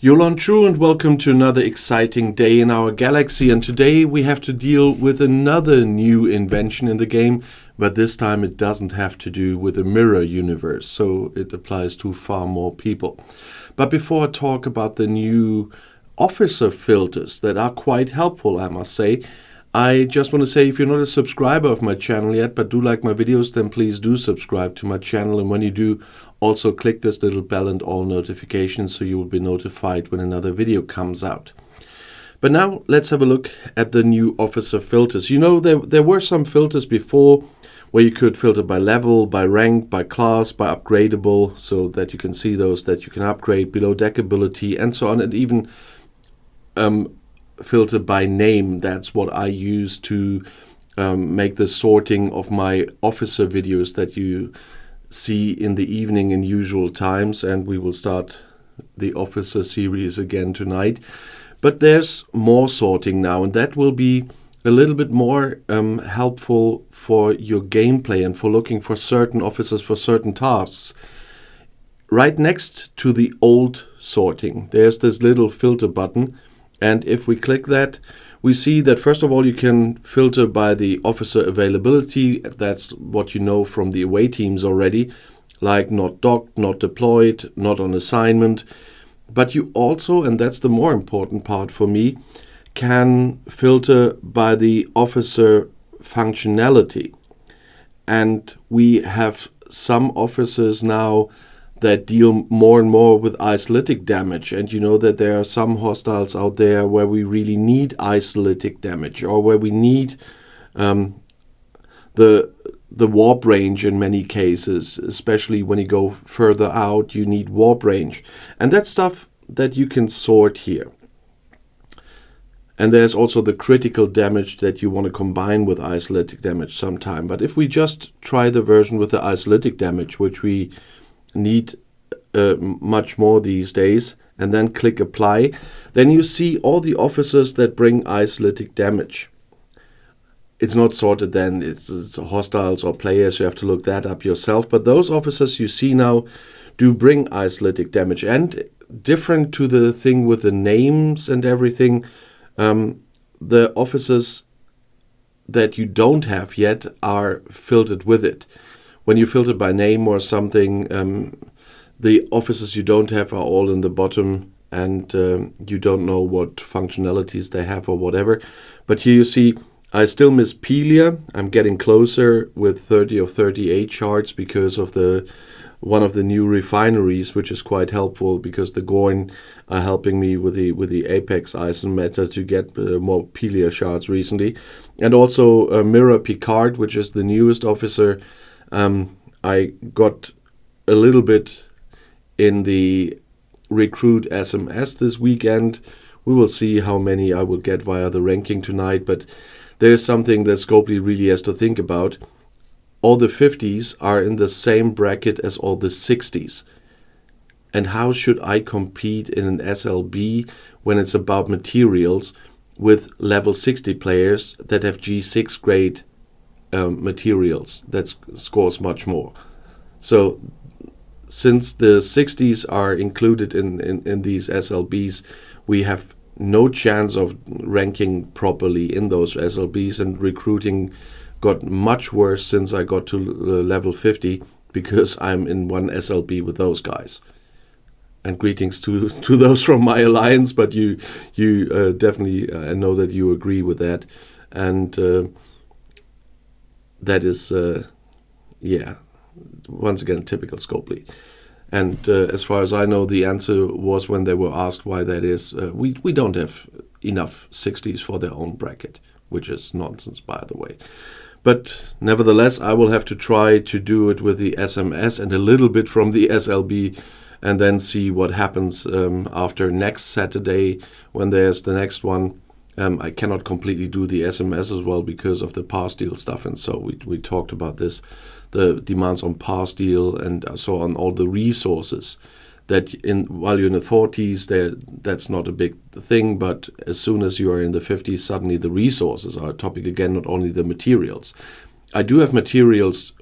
Yolon True, and welcome to another exciting day in our galaxy. And today we have to deal with another new invention in the game, but this time it doesn't have to do with a mirror universe, so it applies to far more people. But before I talk about the new officer filters that are quite helpful, I must say, I just want to say, if you're not a subscriber of my channel yet, but do like my videos, then please do subscribe to my channel. And when you do, also click this little bell and all notifications so you will be notified when another video comes out. But now let's have a look at the new officer filters. You know, there were some filters before where you could filter by level, by rank, by class, by upgradable, so that you can see those that you can upgrade, below deck ability, and so on, and even filter by name. That's what I use to make the sorting of my officer videos that you see in the evening in usual times, and we will start the officer series again tonight. But there's more sorting now, and that will be a little bit more helpful for your gameplay and for looking for certain officers for certain tasks. Right next to the old sorting, there's this little filter button. And if we click that, we see that first of all you can filter by the officer availability. That's what you know from the away teams already, like not docked, not deployed, not on assignment. But you also, and that's the more important part for me, can filter by the officer functionality. And we have some officers now that deal more and more with isolytic damage, and you know that there are some hostiles out there where we really need isolytic damage, or where we need the warp range in many cases, especially when you go further out, you need warp range. And that's stuff that you can sort here. And there's also the critical damage that you want to combine with isolytic damage sometime. But if we just try the version with the isolytic damage, which we need much more these days, and then click apply, then you see all the officers that bring isolytic damage. It's not sorted then, it's hostiles or players, you have to look that up yourself, but those officers you see now do bring isolytic damage. And different to the thing with the names and everything, the officers that you don't have yet are filtered with it. When you filter by name or something, the officers you don't have are all in the bottom, and you don't know what functionalities they have or whatever. But here you see I still miss Pelia. I'm getting closer with 30 or 38 shards because of one of the new refineries, which is quite helpful because the Gorn are helping me with the Apex Ison meta to get more Pelia shards recently. And also Mirror Picard, which is the newest officer. I got a little bit in the recruit SMS this weekend. We will see how many I will get via the ranking tonight, but there's something that Scopely really has to think about. All the 50s are in the same bracket as all the 60s. And how should I compete in an SLB when it's about materials with level 60 players that have G6 grade materials that scores much more? So since the 60s are included in these SLBs, we have no chance of ranking properly in those SLBs, and recruiting got much worse since I got to level 50 because I'm in one SLB with those guys. And greetings to those from my alliance, but you definitely know that you agree with that. And that is, once again, typical Scopely. And as far as I know, the answer was when they were asked why that is, we don't have enough 60s for their own bracket, which is nonsense, by the way. But nevertheless, I will have to try to do it with the SMS and a little bit from the SLB, and then see what happens after next Saturday when there's the next one. I cannot completely do the SMS as well because of the pass deal stuff, and so we talked about this, the demands on pass deal and so on, all the resources that while you're in the 40s, that's not a big thing, but as soon as you are in the 50s, suddenly the resources are a topic again, not only the materials. I do have materials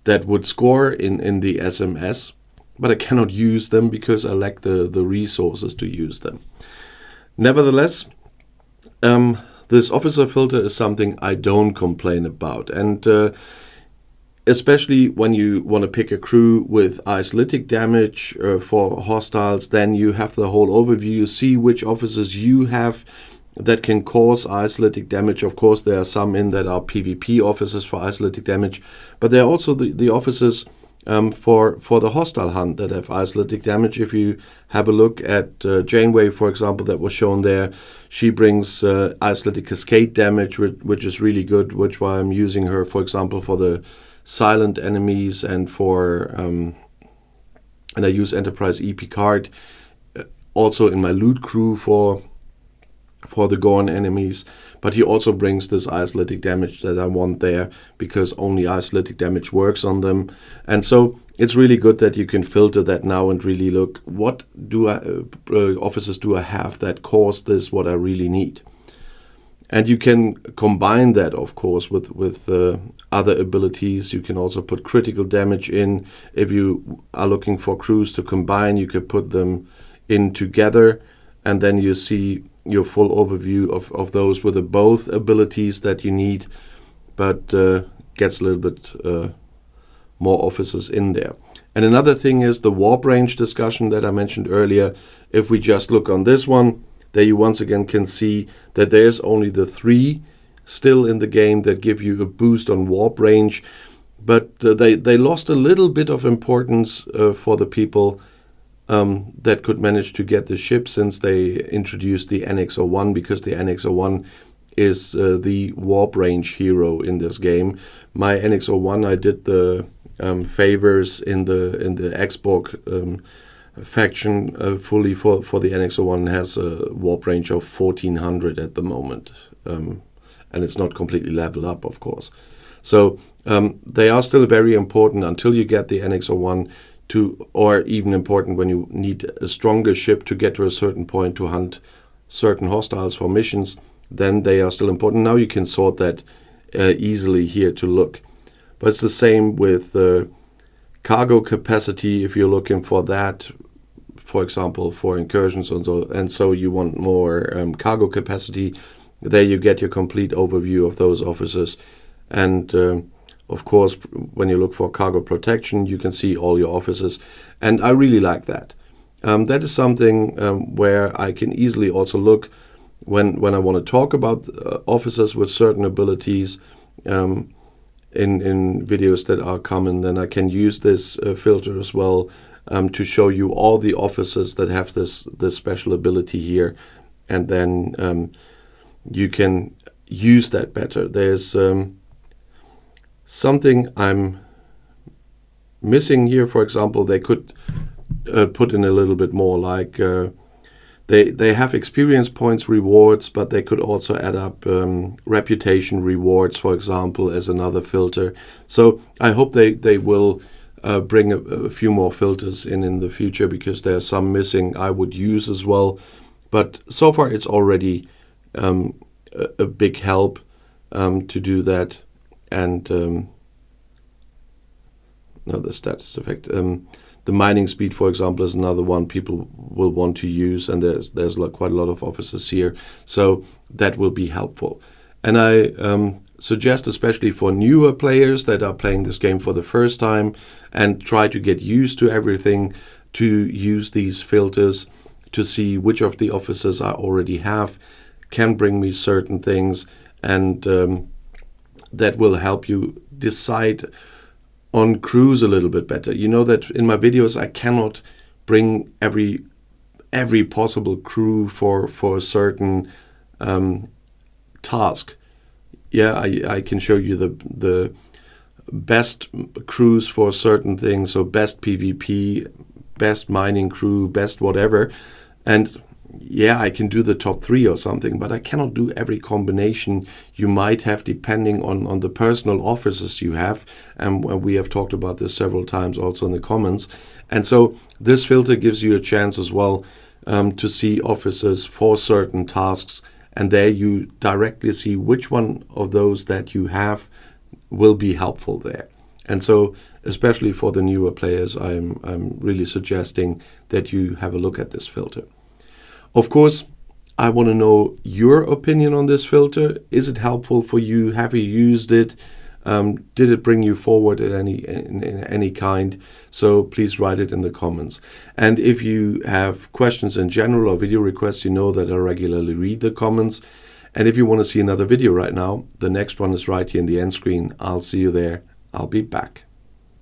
that would score in the SMS, but I cannot use them because I lack the resources to use them. Nevertheless, this officer filter is something I don't complain about, and especially when you want to pick a crew with isolytic damage for hostiles, then you have the whole overview. You see which officers you have that can cause isolytic damage. Of course, there are some in that are PvP officers for isolytic damage, but there are also the officers for the hostile hunt that have isolytic damage. If you have a look at Janeway, for example, that was shown there, she brings isolytic cascade damage, which is really good, which why I'm using her, for example, for the silent enemies and for and I use Enterprise E Picard also in my loot crew for the Gorn enemies, but he also brings this isolytic damage that I want there because only isolytic damage works on them. And so it's really good that you can filter that now and really look, what do officers do I have that cause this, what I really need. And you can combine that, of course, with other abilities. You can also put critical damage in. If you are looking for crews to combine, you could put them in together, and then you see your full overview of those with the both abilities that you need, but gets a little bit more officers in there. And another thing is the warp range discussion that I mentioned earlier. If we just look on this one, there you once again can see that there's only the 3 still in the game that give you a boost on warp range, but they lost a little bit of importance for the people that could manage to get the ship since they introduced the NX-01, because the NX-01 is the warp range hero in this game. My NX-01, I did the favors in the Xborg faction fully for the NX-01, has a warp range of 1400 at the moment, and it's not completely leveled up, of course. So they are still very important until you get the NX-01 or even important when you need a stronger ship to get to a certain point to hunt certain hostiles for missions. Then they are still important. Now you can sort that easily here to look. But it's the same with cargo capacity. If you're looking for that, for example, for incursions and so you want more cargo capacity, there you get your complete overview of those officers. And of course, when you look for cargo protection, you can see all your officers. And I really like that. That is something where I can easily also look when I want to talk about officers with certain abilities in videos that are common. Then I can use this filter as well to show you all the officers that have this special ability here. And then you can use that better. There's something I'm missing here. For example, they could put in a little bit more, like they have experience points rewards, but they could also add up reputation rewards, for example, as another filter. So I hope they will bring a few more filters in the future, because there are some missing I would use as well. But so far it's already a big help to do that. And the status effect. The mining speed, for example, is another one people will want to use, and there's quite a lot of officers here, so that will be helpful. And I suggest, especially for newer players that are playing this game for the first time and try to get used to everything, to use these filters to see which of the officers I already have can bring me certain things, and that will help you decide on crews a little bit better. You know that in my videos I cannot bring every possible crew for a certain task. Yeah, I can show you the best crews for certain things, so best PvP, best mining crew, best whatever, and yeah, I can do the top 3 or something, but I cannot do every combination you might have depending on the personal officers you have. And we have talked about this several times also in the comments. And so this filter gives you a chance as well to see officers for certain tasks. And there you directly see which one of those that you have will be helpful there. And so, especially for the newer players, I'm really suggesting that you have a look at this filter. Of course, I want to know your opinion on this filter. Is it helpful for you? Have you used it? Did it bring you forward in any kind? So please write it in the comments. And if you have questions in general or video requests, you know that I regularly read the comments. And if you want to see another video right now, the next one is right here in the end screen. I'll see you there. I'll be back.